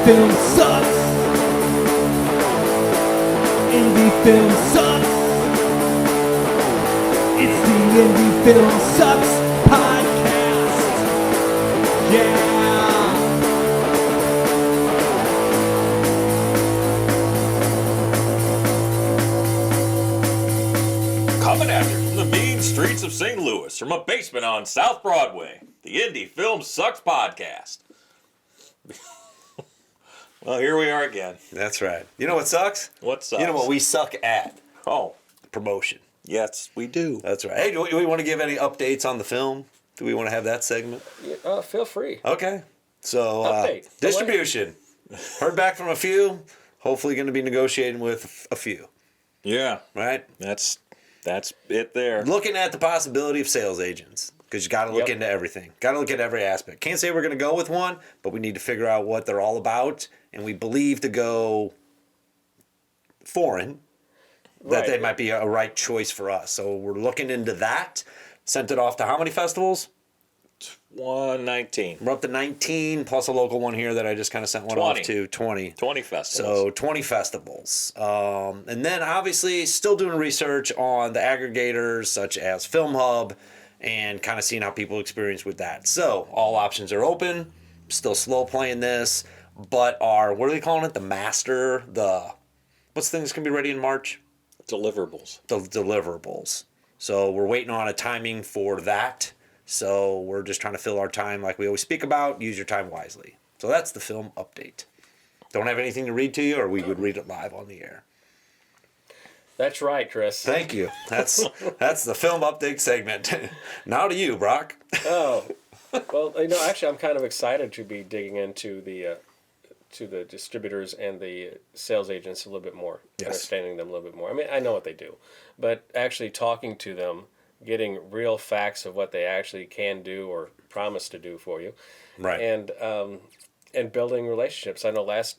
film sucks. Indie film sucks. It's the Indie Film Sucks podcast. Yeah. Coming at you from the mean streets of St. Louis, from a basement on South Broadway, the Indie Film Sucks podcast. Well, here we are again. That's right. You know what sucks? What sucks? You know what we suck at? Oh, Promotion. yes, we do. That's right. Hey, do we want to give any updates on the film? Do we want to have that segment? Feel free. Okay. So, Update. distribution. Heard back from a few. Hopefully going to be negotiating with a few. Yeah, Right? that's it there. Looking at the possibility of sales agents. Because you got to look into everything. Got to look at every aspect. Can't say we're going to go with one, but we need to figure out what they're all about. And we believe to go foreign, that they might be a right choice for us. So we're looking into that. Sent it off to how many festivals? 119. We're up to 19, plus a local one here that I just kind of sent one 20. off to 20. 20 festivals. So 20 festivals. And then obviously still doing research on the aggregators such as Film Hub and kind of seeing how people experience with that. So all options are open. Still slow playing this, but what are they calling it? The master, what's the thing that's going to be ready in March? Deliverables. The deliverables. So we're waiting on a timing for that. So we're just trying to fill our time like we always speak about. Use your time wisely. So that's the film update. Don't have anything to read to you, or we would read it live on the air. That's right, Chris. Thank you. That's the film update segment. Now to you, Brock. Oh, well, actually, I'm kind of excited to be digging into the distributors and the sales agents a little bit more, understanding them a little bit more. I mean, I know what they do, but actually talking to them, getting real facts of what they actually can do or promise to do for you, Right. and building relationships. I know last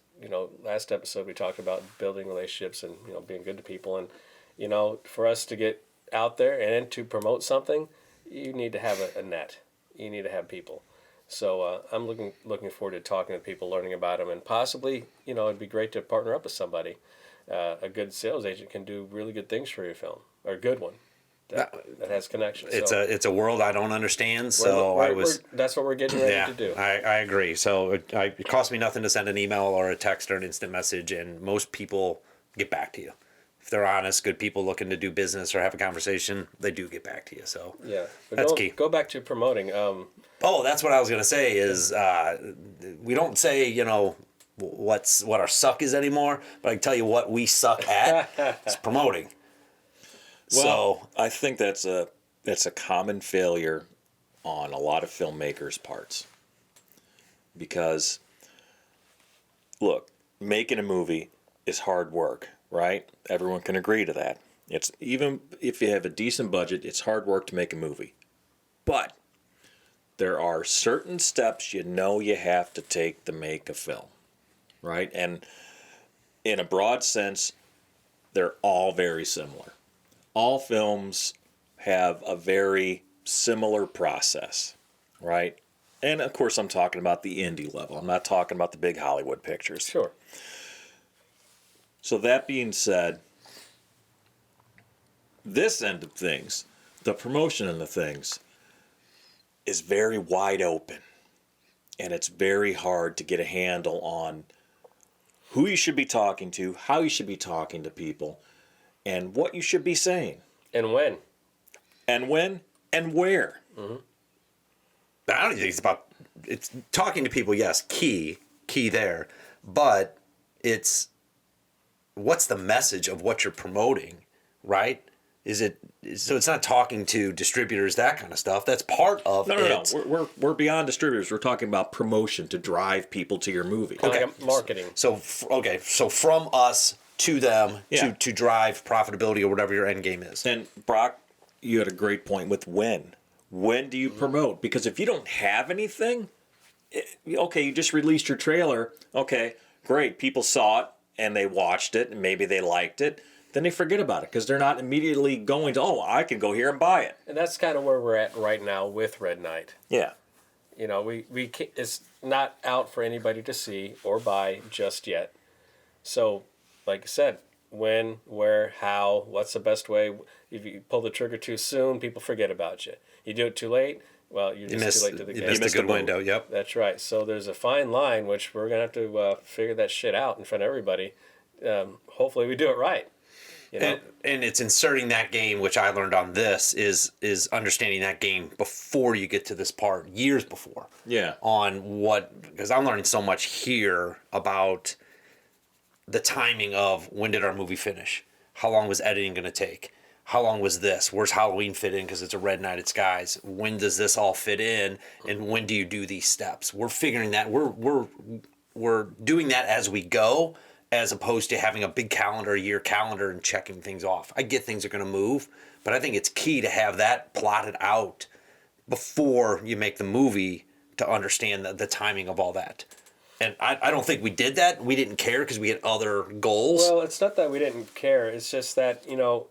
episode we talked about building relationships and being good to people, and for us to get out there and to promote something, you need to have a net. You need to have people. So I'm looking forward to talking to people, learning about them, and possibly it'd be great to partner up with somebody. A good sales agent can do really good things for your film, or a good one that has connections. It's a world I don't understand, so that's what we're getting ready to do. I agree. So it costs me nothing to send an email or a text or an instant message, and most people get back to you. If they're honest, good people looking to do business or have a conversation, they do get back to you. So yeah, but that's key. Go back to promoting. That's what I was gonna say. Is we don't say what our suck is anymore, but I can tell you what we suck at. It's promoting. Well, I think that's a common failure on a lot of filmmakers' parts. Because, look, making a movie is hard work, right? Everyone can agree to that. It's even if you have a decent budget, it's hard work to make a movie. But there are certain steps you have to take to make a film, right? And in a broad sense, they're all very similar. All films have a very similar process, right? And of course, I'm talking about the indie level. I'm not talking about the big Hollywood pictures. Sure. So that being said, this end of things, the promotion end of things, is very wide open. And it's very hard to get a handle on who you should be talking to, how you should be talking to people, and what you should be saying. And when. And when and where. Mm-hmm. I don't think it's talking to people, yes, key there. But it's what's the message of what you're promoting, right? So it's not talking to distributors, that kind of stuff. That's part of it. No. We're beyond distributors. We're talking about promotion to drive people to your movie. Okay. Like marketing. So from us to them to drive profitability or whatever your end game is. And Brock, you had a great point with when. When do you promote? Because if you don't have anything, you just released your trailer. Okay, great. People saw it and they watched it and maybe they liked it. Then they forget about it because they're not immediately going to, I can go here and buy it. And that's kind of where we're at right now with Red Knight. Yeah. You know, we can't, it's not out for anybody to see or buy just yet. So, like I said, when, where, how, what's the best way? If you pull the trigger too soon, people forget about you. You do it too late, well, you're just too late to the You game. missed a missed good the boat. window. Yep. That's right. So there's a fine line, which we're gonna have to figure that shit out in front of everybody. Hopefully, we do it right. You know? And it's inserting that game, which I learned on this, is understanding that game before you get to this part, years before. Yeah. On what, because I'm learning so much here about the timing of when did our movie finish? How long was editing going to take? How long was this? Where's Halloween fit in because it's a red night at Skies? When does this all fit in? And when do you do these steps? We're figuring that we're doing that as we go, as opposed to having a big calendar, year calendar, and checking things off. I get things are going to move, but I think it's key to have that plotted out before you make the movie to understand the timing of all that. And I don't think we did that. We didn't care because we had other goals. Well, it's not that we didn't care. It's just that, you know,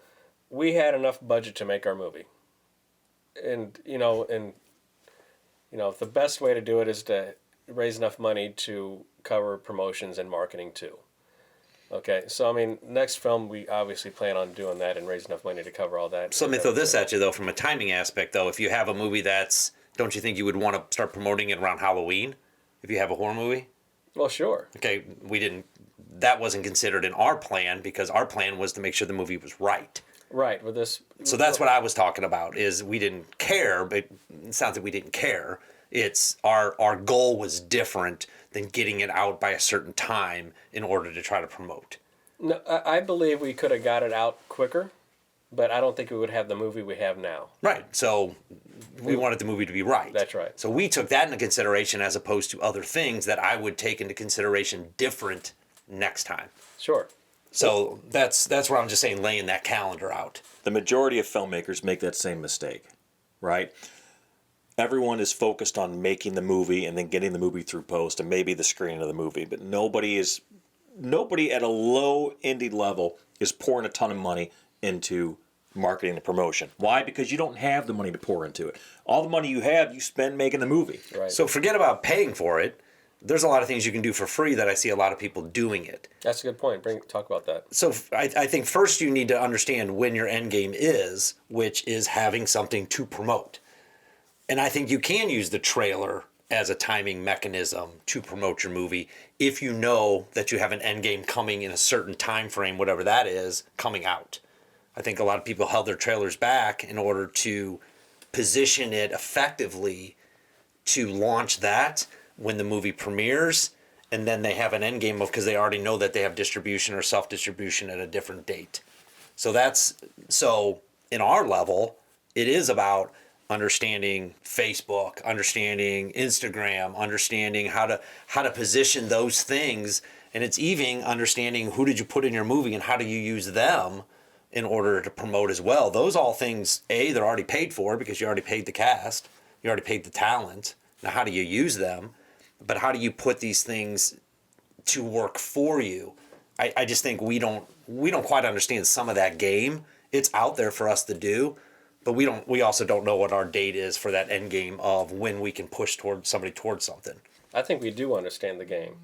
we had enough budget to make our movie. And the best way to do it is to raise enough money to cover promotions and marketing too. Okay, so I mean, next film we obviously plan on doing that and raise enough money to cover all that. So let me throw this at you though, from a timing aspect though. If you have a movie don't you think you would want to start promoting it around Halloween? If you have a horror movie? Well, sure. Okay, that wasn't considered in our plan because our plan was to make sure the movie was right. Right, with this. So that's what I was talking about, is we didn't care, but it's not that we didn't care. It's our goal was different than getting it out by a certain time in order to try to promote. No, I believe we could have got it out quicker, but I don't think we would have the movie we have now. Right. So we wanted the movie to be right. That's right. So we took that into consideration as opposed to other things that I would take into consideration different next time. Sure. So that's where I'm just saying laying that calendar out. The majority of filmmakers make that same mistake, right? Everyone is focused on making the movie and then getting the movie through post and maybe the screening of the movie, but nobody at a low indie level is pouring a ton of money into marketing and promotion. Why? Because you don't have the money to pour into it. All the money you have, you spend making the movie. Right. So forget about paying for it. There's a lot of things you can do for free that I see a lot of people doing it. That's a good point. Talk about that. So I think first you need to understand when your end game is, which is having something to promote. And I think you can use the trailer as a timing mechanism to promote your movie if you know that you have an end game coming in a certain time frame, whatever that is, coming out. I think a lot of people held their trailers back in order to position it effectively to launch that when the movie premieres, and then they have an end game of, because they already know that they have distribution or self-distribution at a different date. So in our level, it is about understanding Facebook, understanding Instagram, understanding how to position those things, and it's even understanding who did you put in your movie and how do you use them in order to promote as well. Those all things, they're already paid for because you already paid the cast, you already paid the talent. Now how do you use them? But how do you put these things to work for you? I just think we don't quite understand some of that game. It's out there for us to do, but we also don't know what our date is for that end game of when we can push towards something. I think we do understand the game.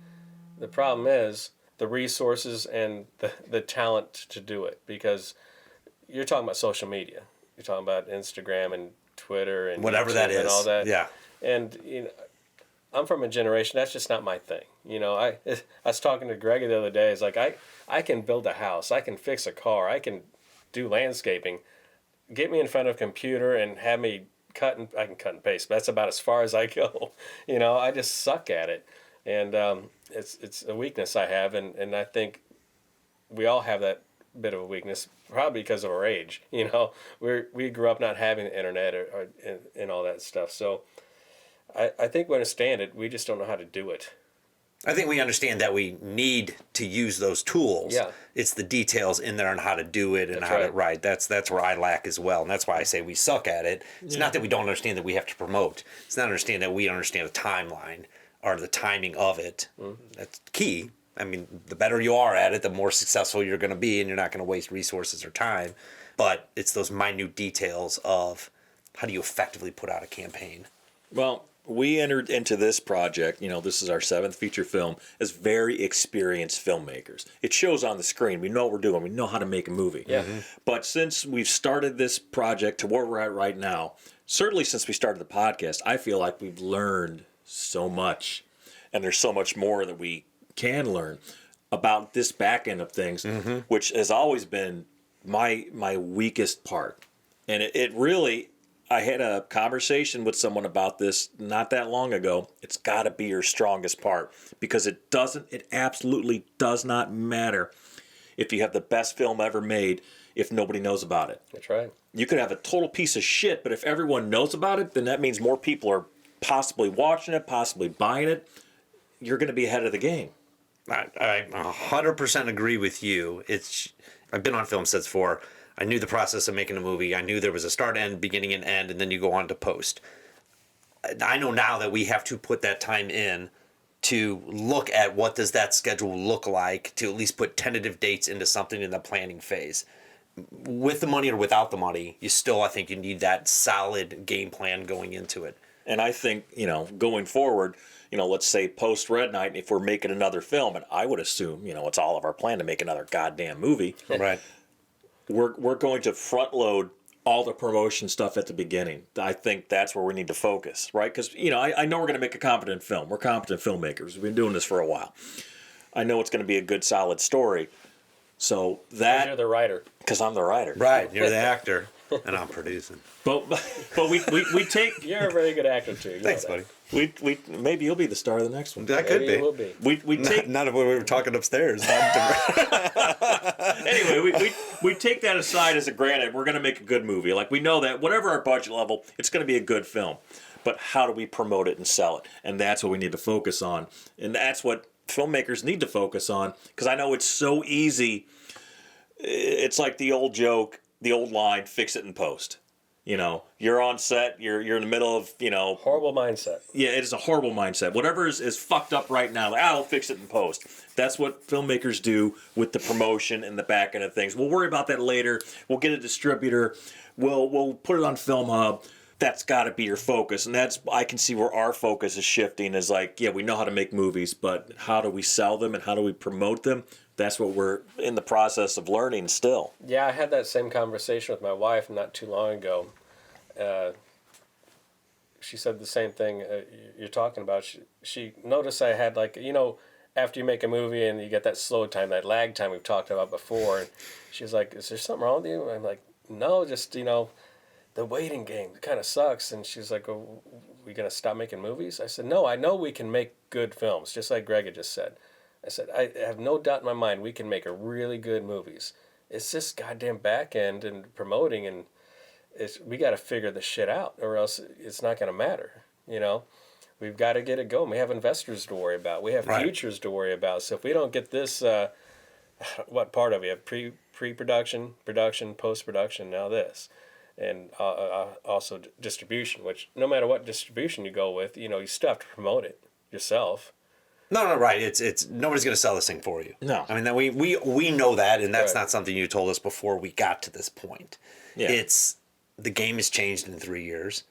The problem is the resources and the talent to do it, because you're talking about social media. You're talking about Instagram and Twitter and Whatever YouTube that is. and all that. Yeah. And I'm from a generation that's just not my thing. I was talking to Greg the other day. It's like I can build a house, I can fix a car, I can do landscaping. Get me in front of a computer and have me I can cut and paste, but that's about as far as I go. I just suck at it, and it's a weakness I have, and I think we all have that bit of a weakness, probably because of our age. We grew up not having the internet and all that stuff, so. I think we understand it. We just don't know how to do it. I think we understand that we need to use those tools. Yeah. It's the details in there on how to do it and That's how to right. right. That's where I lack as well, and that's why I say we suck at it. It's not that we don't understand that we have to promote. It's not understand that we understand the timeline or the timing of it. That's key. I mean, the better you are at it, the more successful you're going to be, and you're not going to waste resources or time. But it's those minute details of how do you effectively put out a campaign. Well, we entered into this project, this is our 7th feature film, as very experienced filmmakers. It shows on the screen. We know what we're doing. We know how to make a movie. Yeah. But since we've started this project to where we're at right now, certainly since we started the podcast, I feel like we've learned so much. And there's so much more that we can learn about this back end of things, which has always been my weakest part. And it really... I had a conversation with someone about this not that long ago. It's got to be your strongest part, because it absolutely does not matter if you have the best film ever made if nobody knows about it. That's right. You could have a total piece of shit, but if everyone knows about it, then that means more people are possibly watching it, possibly buying it. You're going to be ahead of the game. I 100% agree with you. I've been on film sets before. I knew the process of making a movie. I knew there was a start, end, beginning, and end, and then you go on to post. I know now that we have to put that time in to look at what does that schedule look like, to at least put tentative dates into something in the planning phase. With the money or without the money, I think you need that solid game plan going into it. And I think, going forward, let's say post Red Night, if we're making another film, and I would assume, it's all of our plan to make another goddamn movie. Right. We're going to front load all the promotion stuff at the beginning. I think that's where we need to focus, right? Because, I know we're going to make a competent film. We're competent filmmakers. We've been doing this for a while. I know it's going to be a good, solid story. So that... You're the writer. Because I'm the writer. Right, you're the actor, and I'm producing. But we take... You're a very good actor, too. You Thanks, know that. buddy. We maybe you'll be the star of the next one. That could Maybe be. it will be. We take... Not if we were talking upstairs. Anyway, we take that aside as a granted. We're going to make a good movie. Like, we know that whatever our budget level, it's going to be a good film. But how do we promote it and sell it? And that's what we need to focus on. And that's what filmmakers need to focus on. Because I know it's so easy. It's like the old joke, the old line, fix it in post. You're on set, you're in the middle of, Horrible mindset. Yeah, it is a horrible mindset. Whatever is fucked up right now, I'll fix it in post. That's what filmmakers do with the promotion and the back end of things. We'll worry about that later. We'll get a distributor. We'll put it on Film Hub. That's got to be your focus. And I can see where our focus is shifting is like, yeah, we know how to make movies, but how do we sell them and how do we promote them? That's what we're in the process of learning still. Yeah, I had that same conversation with my wife not too long ago. She said the same thing you're talking about. She noticed I had after you make a movie and you get that slow time, that lag time we've talked about before. And she was like, is there something wrong with you? And I'm like, no, just, the waiting game kind of sucks. And she was like, oh, we going to stop making movies? I said, no, I know we can make good films, just like Greg had just said. I said, I have no doubt in my mind we can make a really good movies. It's just goddamn back end and promoting, and we got to figure this shit out, or else it's not going to matter. We've got to get it going. We have investors to worry about. We have futures to worry about. So if we don't get this, what part of it? Pre-production, production, post-production, now this. And also distribution, which no matter what distribution you go with, you still have to promote it yourself. No, right. It's nobody's going to sell this thing for you. No. I mean, we know that, and that's Right. not something you told us before we got to this point. Yeah. The game has changed in 3 years.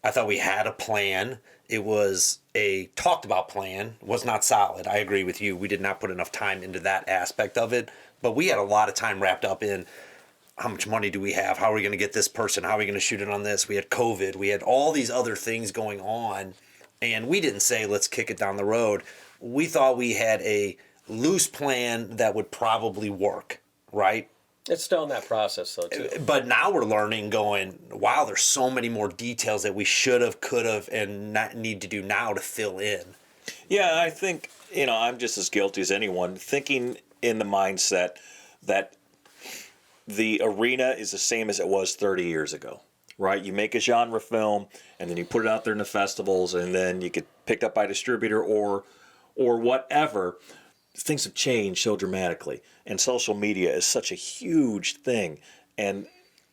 I thought we had a plan. It was a talked about plan, was not solid. I agree with you. We did not put enough time into that aspect of it, but we had a lot of time wrapped up in how much money do we have? How are we going to get this person? How are we going to shoot it on this? We had COVID. We had all these other things going on, and we didn't say, let's kick it down the road. We thought we had a loose plan that would probably work, right? It's still in that process, though, too. But now we're learning, going, wow, there's so many more details that we should have, could have, and not need to do now to fill in. Yeah, I think, I'm just as guilty as anyone, thinking in the mindset that the arena is the same as it was 30 years ago, right? You make a genre film, and then you put it out there in the festivals, and then you get picked up by a distributor or whatever. Things have changed so dramatically, and social media is such a huge thing. And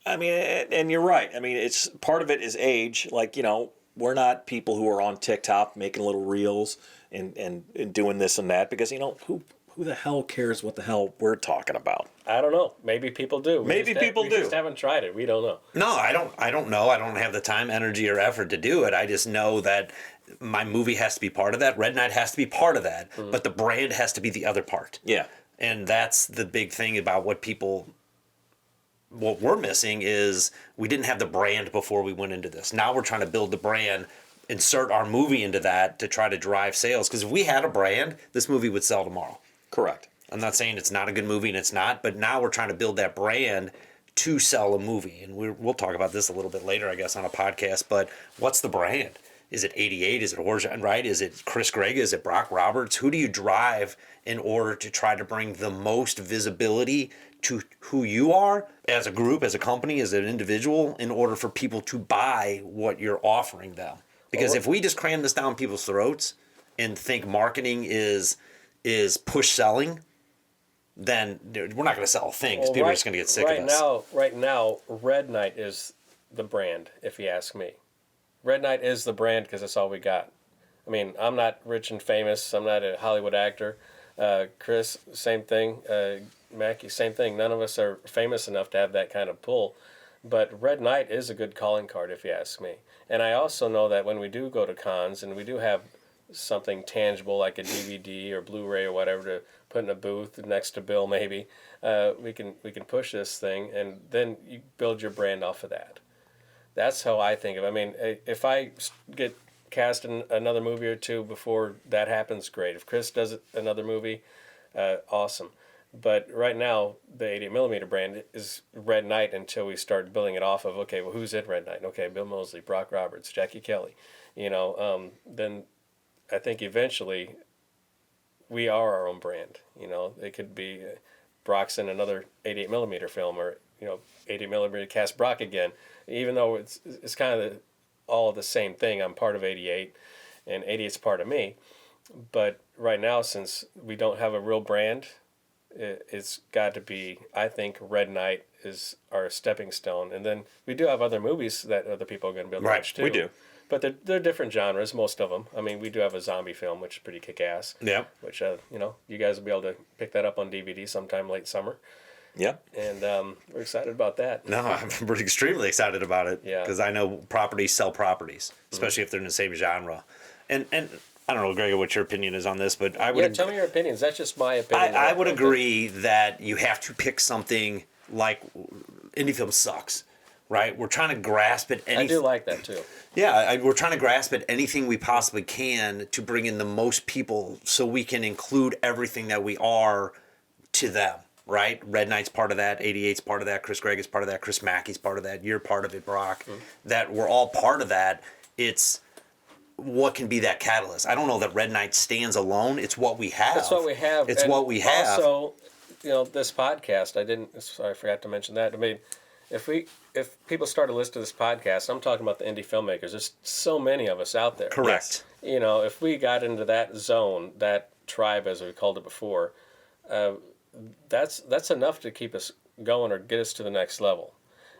I mean, and you're right. I mean, it's part of it is age. Like, we're not people who are on TikTok making little reels and doing this and that, because who the hell cares what the hell we're talking about? I don't know. Maybe people do. We just haven't tried it. We don't know. No, I don't know. I don't have the time, energy, or effort to do it. I just know that my movie has to be part of that. Red Knight has to be part of that, but the brand has to be the other part. Yeah. And that's the big thing about what we're missing is we didn't have the brand before we went into this. Now we're trying to build the brand, insert our movie into that to try to drive sales. Because if we had a brand, this movie would sell tomorrow. Correct. I'm not saying it's not a good movie, and it's not, but now we're trying to build that brand to sell a movie. And we'll talk about this a little bit later, I guess, on a podcast. But what's the brand? Is it 88? Is it Orjan, right? Is it Chris Gregg? Is it Brock Roberts? Who do you drive in order to try to bring the most visibility to who you are as a group, as a company, as an individual, in order for people to buy what you're offering them? Because if we just cram this down people's throats and think marketing is push selling, then we're not going to sell things. Well, People are just going to get sick of us. Right now, Red Knight is the brand, if you ask me. Red Knight is the brand because that's all we got. I mean, I'm not rich and famous. I'm not a Hollywood actor. Chris, same thing. Mackie, same thing. None of us are famous enough to have that kind of pull. But Red Knight is a good calling card, if you ask me. And I also know that when we do go to cons and we do have something tangible like a DVD or Blu-ray or whatever to put in a booth next to Bill, maybe we can push this thing, and then you build your brand off of that. That's how I think of it. I mean, if I get cast in another movie or two before that happens, great. If Chris does another movie, awesome. But right now, the 88mm brand is Red Knight until we start building it off of, okay, well, who's in Red Knight? Okay, Bill Moseley, Brock Roberts, Jackie Kelly. Then I think eventually we are our own brand. It could be Brock's in another 88mm film, or 88mm cast Brock again. Even though it's kind of all the same thing. I'm part of 88, and 88's part of me. But right now, since we don't have a real brand, it's got to be, I think, Red Knight is our stepping stone. And then we do have other movies that other people are going to be able to watch too. We do. But they're different genres, most of them. I mean, we do have a zombie film, which is pretty kick-ass. Yeah. Which, you guys will be able to pick that up on DVD sometime late summer. Yeah. And we're excited about that. No, I'm extremely excited about it. Yeah. Because I know properties sell properties, especially if they're in the same genre. And I don't know, Greg, what your opinion is on this, but I would... Yeah, tell me your opinions. That's just my opinion. I would agree that you have to pick something like... Indie film sucks, right? We're trying to grasp at anything... I do like that, too. Yeah, we're trying to grasp at anything we possibly can to bring in the most people so we can include everything that we are to them, right? Red Knight's part of that, 88's part of that, Chris Gregg is part of that, Chris Mackey's part of that, you're part of it, Brock. Mm-hmm. That we're all part of that. It's what can be that catalyst. I don't know that Red Knight stands alone. It's what we have. That's what we have. It's what we have. Also, this podcast, I forgot to mention that. I mean, if people start to listen to this podcast, I'm talking about the indie filmmakers. There's so many of us out there. Correct. If we got into that zone, that tribe, as we called it before, that's enough to keep us going or get us to the next level.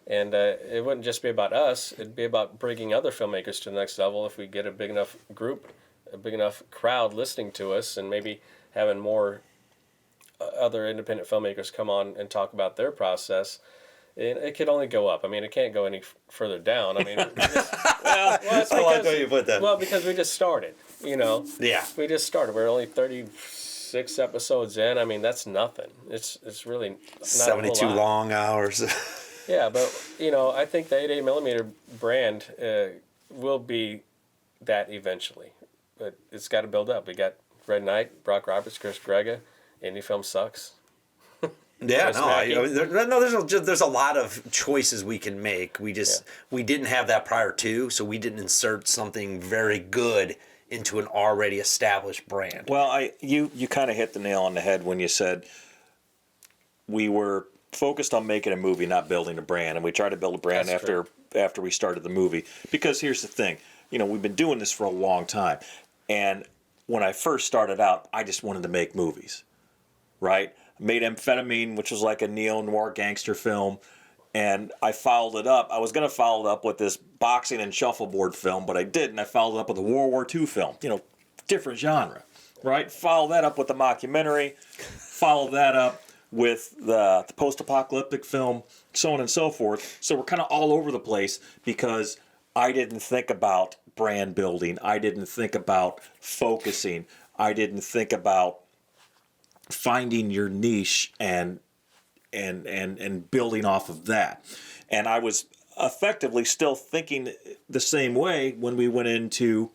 And it wouldn't just be about us. It'd be about bringing other filmmakers to the next level if we get a big enough group, a big enough crowd listening to us, and maybe having more other independent filmmakers come on and talk about their process. And it could only go up. I mean, it can't go any further down. I mean, That's I like how you put that. Well, because we just started, Yeah. We just started. We're only 36 episodes in. I mean, that's nothing. It's really not 72 a whole lot. long hours. Yeah, but, I think the 88mm brand will be that eventually. But it's got to build up. We got Red Knight, Brock Roberts, Chris Gregg. Indie film sucks. Yeah, there's a lot of choices we can make. We didn't have that prior to, so we didn't insert something very good into an already established brand. Well, you kind of hit the nail on the head when you said we were focused on making a movie, not building a brand, and we tried to build a brand after we started the movie. Because here's the thing, we've been doing this for a long time, and when I first started out, I just wanted to make movies, right? Made Amphetamine, which was like a neo-noir gangster film, and I followed it up. I was going to follow it up with this boxing and shuffleboard film, but I didn't. I followed it up with a World War II film, different genre, right? Follow that up with the mockumentary, follow that up with the post-apocalyptic film, so on and so forth. So we're kind of all over the place because I didn't think about brand building. I didn't think about focusing. I didn't think about finding your niche and building off of that. And I was effectively still thinking the same way when we went into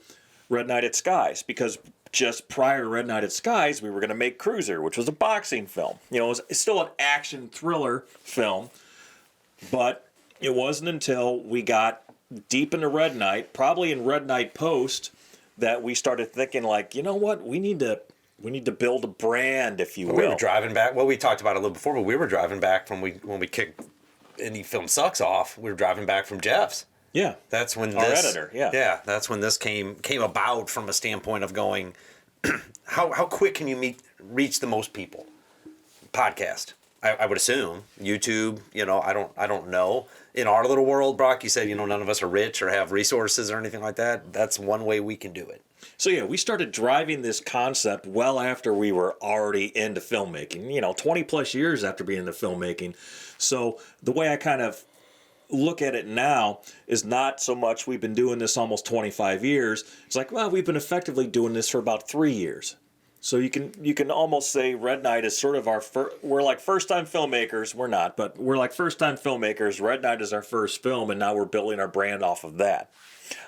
Red Knighted Skies, because just prior to Red Knighted Skies, we were going to make Cruiser, which was a boxing film. You know, it's still an action thriller film, but it wasn't until we got deep into Red Knight, probably in Red Knight Post, that we started thinking like, you know what, we need to build a brand, if you will. We were driving back. Well, we talked about it a little before, but we were driving back when we kicked Indie Film Sucks off. We were driving back from Jeff's. Yeah, That's when our this, editor. Yeah, yeah, that's when this came about from a standpoint of going, how quick can you reach the most people? Podcast, I would assume. YouTube, you know, I don't know. In our little world, Brock, you said, you know, none of us are rich or have resources or anything like that. That's one way we can do it. So yeah, we started driving this concept well after we were already into filmmaking, you know, 20 plus years after being into filmmaking. So the way I kind of look at it now is not so much we've been doing this almost 25 years. It's like, well, we've been effectively doing this for about 3 years. So you can almost say Red Knight is sort of we're like first-time filmmakers. We're not, but we're like first-time filmmakers. Red Knight is our first film, and now we're building our brand off of that.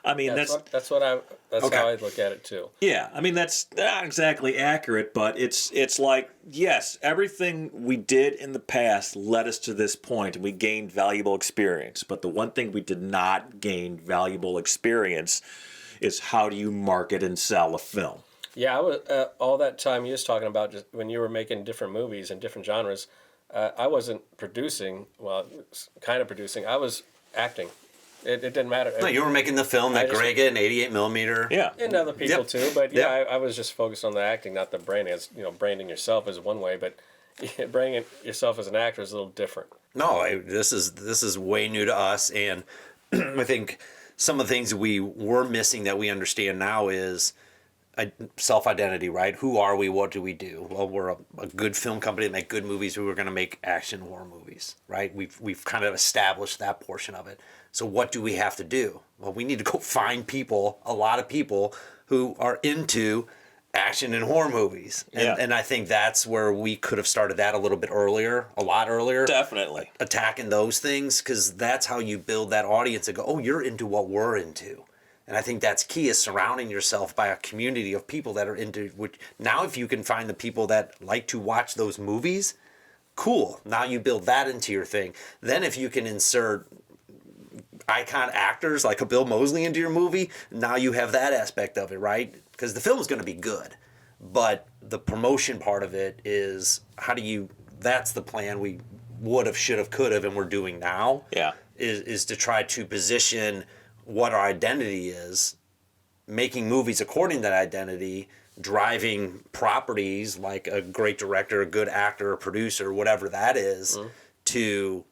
I mean, that's okay. how I look at it too. Yeah, I mean, that's not exactly accurate, but it's like, yes, everything we did in the past led us to this point, and we gained valuable experience. But the one thing we did not gain valuable experience is how do you market and sell a film. Yeah, I was all that time you was talking about just when you were making different movies and different genres. I wasn't producing, well, kind of producing. I was acting. It didn't matter. No, you were making the film that Greg in 88 millimeter. Yeah, and other people Yep. too. But Yep. I was just focused on the acting, not the branding. As you know, branding yourself is one way, but branding yourself as an actor is a little different. No, this is way new to us, and I think some of the things we were missing that we understand now is self-identity, right? Who are we? What do we do? Well, we're a good film company that make good movies. We were going to make action horror movies, right? We've kind of established that portion of it. So what do we have to do? Well, we need to go find people, a lot of people who are into action and horror movies. And I think that's where we could have started that a little bit earlier, a lot earlier. definitely. Attacking those things, because that's how you build that audience and go, oh, you're into what we're into. And I think that's key, is surrounding yourself by a community of people that are into, which now if you can find the people that like to watch those movies, cool. Now you build that into your thing. Then if you can insert icon actors like a Bill Moseley into your movie, now you have that aspect of it, right? Because the film is going to be good, but the promotion part of it is that's the plan we would have, should have, could have, and we're doing now. Yeah. Is to try to position what our identity is, making movies according to that identity, driving properties like a great director, a good actor, a producer, whatever that is, to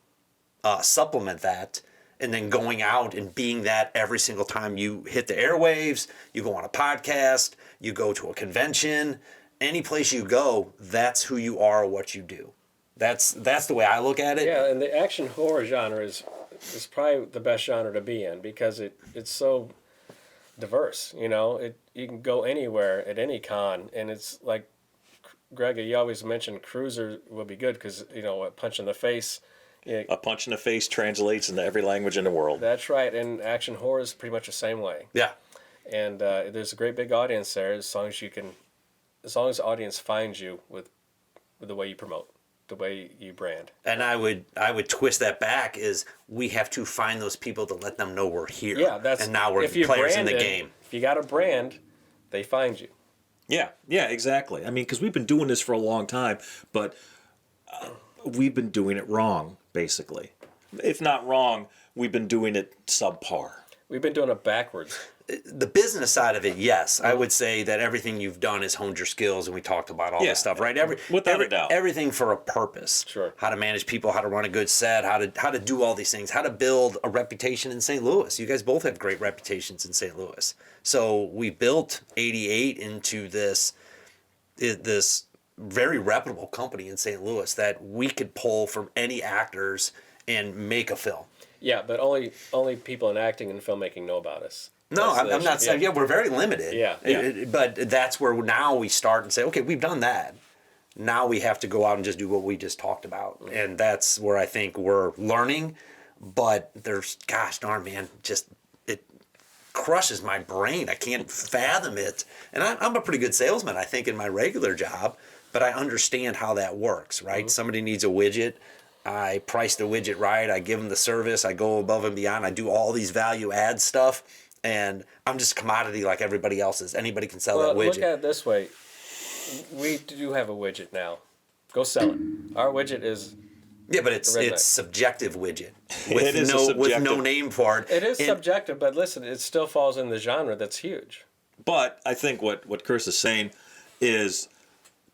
supplement that, and then going out and being that every single time you hit the airwaves, you go on a podcast, you go to a convention, any place you go, that's who you are, what you do. That's the way I look at it. Yeah, and the action horror genre is probably the best genre to be in because it's so diverse. You know, you can go anywhere at any con, and it's like Greg, you always mentioned Cruiser will be good because you know a punch in the face. A punch in the face translates into every language in the world. That's right, and action horror is pretty much the same way. Yeah. And there's a great big audience there as long as the audience finds you with the way you promote, the way you brand. And I would twist that back is we have to find those people to let them know we're here. Yeah, and now we're if you're players in the branded, game. If you got a brand, they find you. Yeah, exactly. I mean, because we've been doing this for a long time, but we've been doing it wrong, basically. If not wrong, we've been doing it subpar. We've been doing it backwards. The business side of it, yes. I would say that everything you've done is honed your skills, and we talked about all this stuff, right? Without a doubt. Everything for a purpose. Sure. How to manage people, how to run a good set, how to do all these things, how to build a reputation in St. Louis. You guys both have great reputations in St. Louis. So we built 88 into this very reputable company in St. Louis that we could pull from any actors and make a film. Yeah, but only people in acting and filmmaking know about us. No, That's the I'm not issue. saying. Yeah, we're very limited. Yeah. But that's where now we start and say, okay, we've done that. Now we have to go out and just do what we just talked about, and that's where I think we're learning. But there's, gosh darn, man, just it crushes my brain. I can't fathom it. And I'm a pretty good salesman, I think, in my regular job, but I understand how that works, right? Somebody needs a widget. I price the widget right. I give them the service. I go above and beyond. I do all these value add stuff, and I'm just a commodity like everybody else is. Anybody can sell that widget. Look at it this way. We do have a widget now. Go sell it. Our widget is... Yeah, but it's redneck. subjective widget It is a with no subjective- name for it. It is And- subjective, but listen, it still falls in the genre that's huge. But I think what Chris is saying is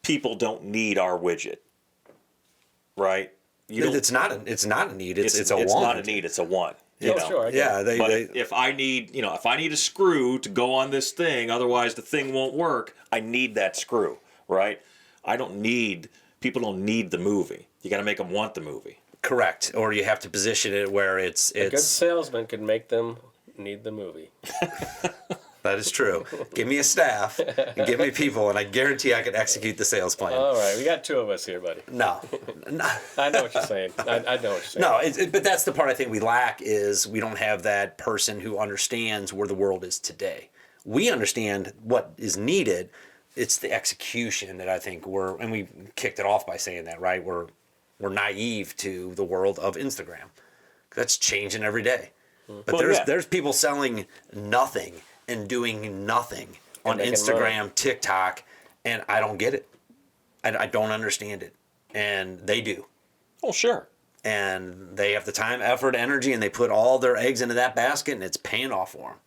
people don't need our widget, right? It's not a need. It's a want. It's not a need. It's a want. You know? Sure. I get Yeah, it. But if I need, if I need a screw to go on this thing, otherwise the thing won't work, I need that screw, right? People don't need the movie. You got to make them want the movie. correct. Or you have to position it where A good salesman can make them need the movie. that is true. Give me a staff and give me people, and I guarantee I can execute the sales plan. All right, we got two of us here, buddy. No. I know what you're saying. I know what you're saying. No, but that's the part I think we lack is we don't have that person who understands where the world is today. We understand what is needed. It's the execution that I think and we kicked it off by saying that, right? We're naive to the world of Instagram. That's changing every day. But Well, yeah. there's people selling nothing and doing nothing on making Instagram, money. TikTok, and I don't get it. I don't understand it. And they do. Oh, sure. And they have the time, effort, energy, and they put all their eggs into that basket, and it's paying off for them.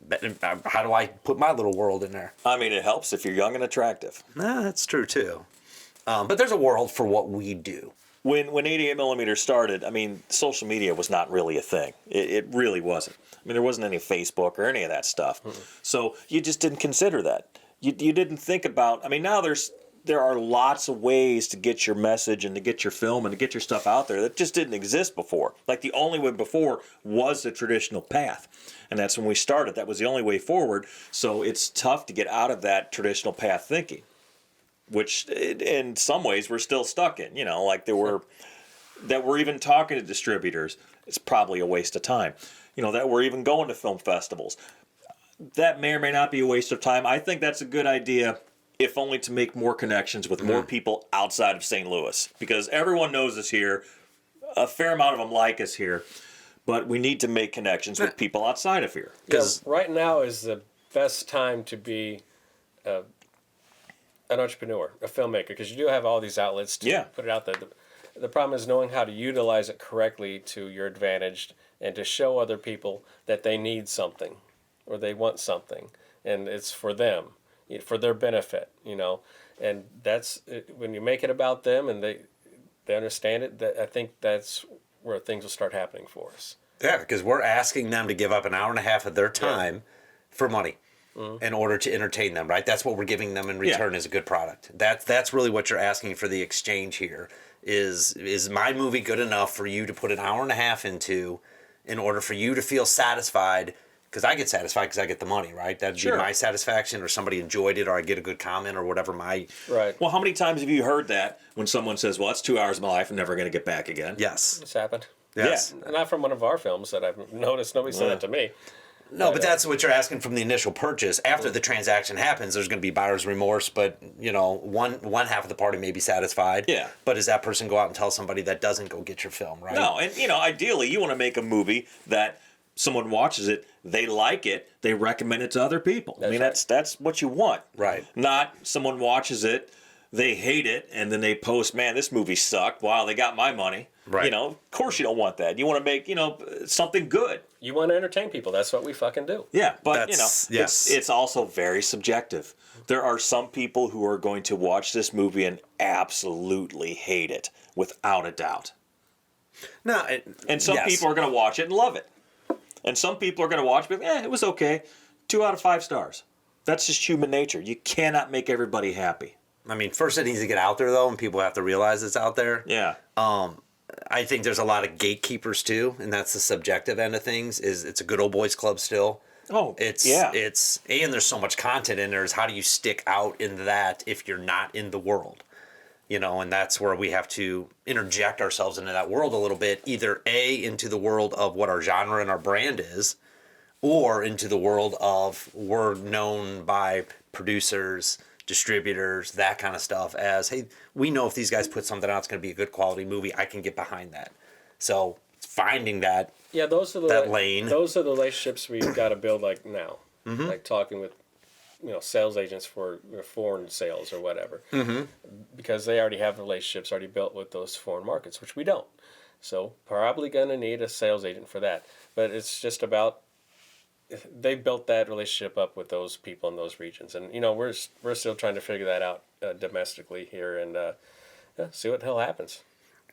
But how do I put my little world in there? I mean, it helps if you're young and attractive. Nah, that's true too. But there's a world for what we do. When 88mm started, I mean, social media was not really a thing. It really wasn't. I mean, there wasn't any Facebook or any of that stuff. So you just didn't consider that. You didn't think about. I mean, now there are lots of ways to get your message and to get your film and to get your stuff out there that just didn't exist before. Like the only way before was the traditional path. And that's when we started. That was the only way forward. So it's tough to get out of that traditional path thinking, which in some ways we're still stuck in. Like that we're even talking to distributors. It's probably a waste of time. That we're even going to film festivals. That may or may not be a waste of time. I think that's a good idea, if only to make more connections with more people outside of St. Louis. Because everyone knows us here. A fair amount of them like us here. But we need to make connections with people outside of here. Because right now is the best time to be an entrepreneur, a filmmaker, because you do have all these outlets to put it out there. The problem is knowing how to utilize it correctly to your advantage and to show other people that they need something or they want something, and it's for them, for their benefit, And that's when you make it about them and they understand it. That I think that's where things will start happening for us. yeah, because we're asking them to give up an hour and a half of their time for money in order to entertain them, right? That's what we're giving them in return is a good product. That's really what you're asking for the exchange here. Is my movie good enough for you to put an hour and a half into in order for you to feel satisfied? Because I get satisfied because I get the money, right? That'd be my satisfaction, or somebody enjoyed it, or I get a good comment, or whatever my... Right. Well, how many times have you heard that when someone says, well, that's 2 hours of my life I'm never going to get back again? Yes. It's happened. Yes. Not from one of our films that I've noticed. Nobody said that to me. No, but that's what you're asking from the initial purchase. After the transaction happens, there's going to be buyer's remorse, but one half of the party may be satisfied. Yeah. But does that person go out and tell somebody that doesn't go get your film, right? No, and ideally you want to make a movie that someone watches it, they like it, they recommend it to other people. I mean, that's what you want. Right. Not someone watches it, they hate it, and then they post, man, this movie sucked. Wow, they got my money. Right. Of course you don't want that. You want to make, something good. You want to entertain people. That's what we fucking do. Yeah, but yes. it's also very subjective. There are some people who are going to watch this movie and absolutely hate it, without a doubt. No, And some people are going to watch it and love it. And some people are going to watch it and be like, it was okay. 2 out of 5 stars. That's just human nature. You cannot make everybody happy. I mean, first it needs to get out there, though, and people have to realize it's out there. Yeah. I think there's a lot of gatekeepers, too, and that's the subjective end of things, is it's a good old boys club still. Oh, It's yeah. and there's so much content in there. Is how do you stick out in that if you're not in the world? And that's where we have to interject ourselves into that world a little bit, either into the world of what our genre and our brand is, or into the world of we're known by producers, distributors, that kind of stuff as, hey, we know if these guys put something out, it's going to be a good quality movie. I can get behind that. So finding that. Yeah, those are that lane. Those are the relationships we've got to build like now, like talking with sales agents for foreign sales or whatever, because they already have relationships already built with those foreign markets, which we don't. So probably going to need a sales agent for that. But it's just about they built that relationship up with those people in those regions, and we're still trying to figure that out domestically here and see what the hell happens.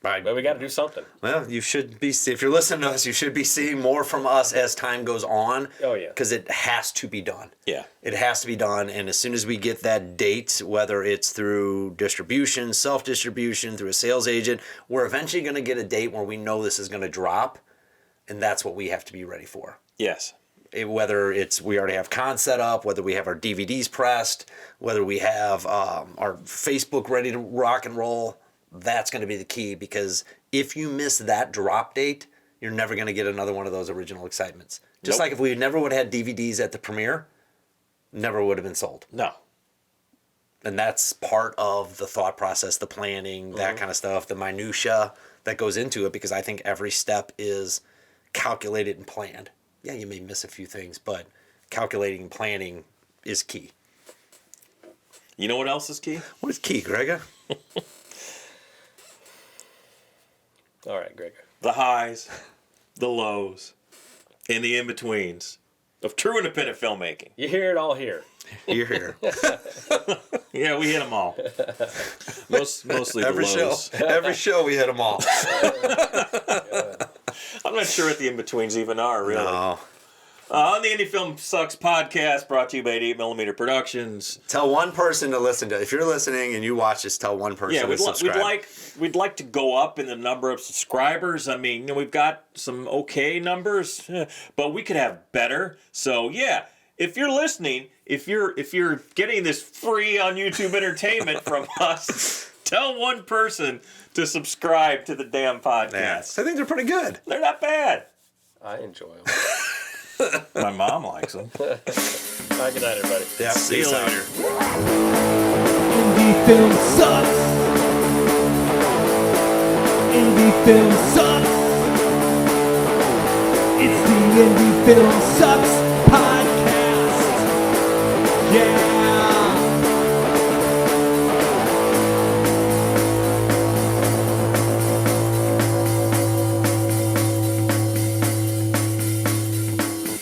Right. But we got to do something. Well, you should be, if you're listening to us, you should be seeing more from us as time goes on. Oh, yeah. Because it has to be done. Yeah. It has to be done. And as soon as we get that date, whether it's through distribution, self-distribution, through a sales agent, we're eventually going to get a date where we know this is going to drop. And that's what we have to be ready for. Yes. Whether it's we already have con set up, whether we have our DVDs pressed, whether we have our Facebook ready to rock and roll, that's going to be the key, because if you miss that drop date, you're never going to get another one of those original excitements. Just like if we never would have had DVDs at the premiere, never would have been sold. No. And that's part of the thought process, the planning, that kind of stuff, the minutia that goes into it, because I think every step is calculated and planned. Yeah, you may miss a few things, but calculating and planning is key. You know what else is key? What is key, Gregor? All right, Gregor. The highs, the lows, and the in-betweens of true independent filmmaking. You hear it all here. You're here. Yeah, we hit them all. Mostly Every the lows. every show we hit them all. I'm not sure what the in-betweens even are, really. No. On the Indie Film Sucks podcast, brought to you by 8mm Productions. Tell one person to listen to. If you're listening and you watch this, tell one person Yeah, to subscribe. we'd like to go up in the number of subscribers. I mean, we've got some okay numbers, but we could have better. So yeah, if you're listening, if you're getting this free on YouTube entertainment from us, tell one person to subscribe to the damn podcast. Yeah. I think they're pretty good. They're not bad. I enjoy them. My mom likes them. All right, good night, everybody. Yeah. See you later. Indie film sucks. Indie film sucks. It's the Indie Film Sucks podcast. Yeah.